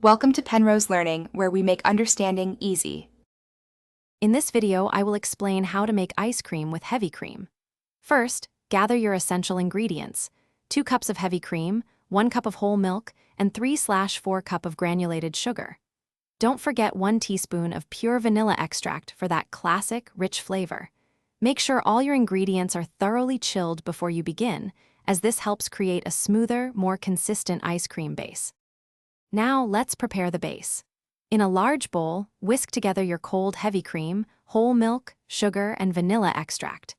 Welcome to Penrose Learning, where we make understanding easy. In this video, I will explain how to make ice cream with heavy cream. First, gather your essential ingredients: 2 cups of heavy cream, 1 cup of whole milk, and 3/4 cup of granulated sugar. Don't forget 1 teaspoon of pure vanilla extract for that classic, rich flavor. Make sure all your ingredients are thoroughly chilled before you begin, as this helps create a smoother, more consistent ice cream base. Now let's prepare the base. In a large bowl, whisk together your cold heavy cream, whole milk, sugar, and vanilla extract.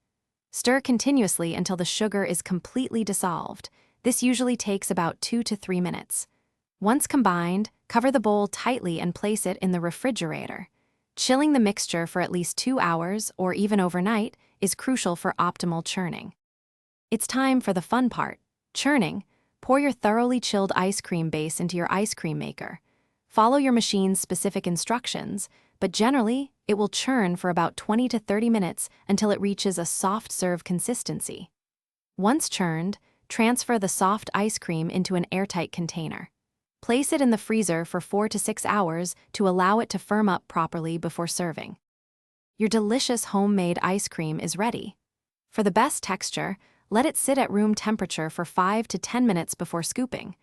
Stir continuously until the sugar is completely dissolved. This usually takes about 2 to 3 minutes. Once combined, cover the bowl tightly and place it in the refrigerator. Chilling the mixture for at least 2 hours or even overnight is crucial for optimal churning. It's time for the fun part, churning. Pour your thoroughly chilled ice cream base into your ice cream maker. Follow your machine's specific instructions, but generally, it will churn for about 20 to 30 minutes until it reaches a soft serve consistency. Once churned, transfer the soft ice cream into an airtight container. Place it in the freezer for 4 to 6 hours to allow it to firm up properly before serving. Your delicious homemade ice cream is ready. For the best texture, let it sit at room temperature for 5 to 10 minutes before scooping.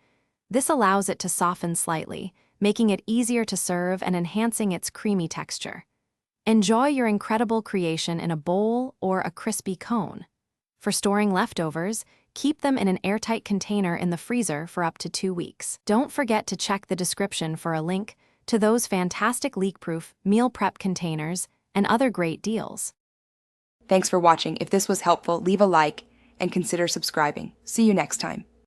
This allows it to soften slightly, making it easier to serve and enhancing its creamy texture. Enjoy your incredible creation in a bowl or a crispy cone. For storing leftovers, keep them in an airtight container in the freezer for up to 2 weeks. Don't forget to check the description for a link to those fantastic leak-proof meal prep containers and other great deals. Thanks for watching. If this was helpful, leave a like and consider subscribing. See you next time.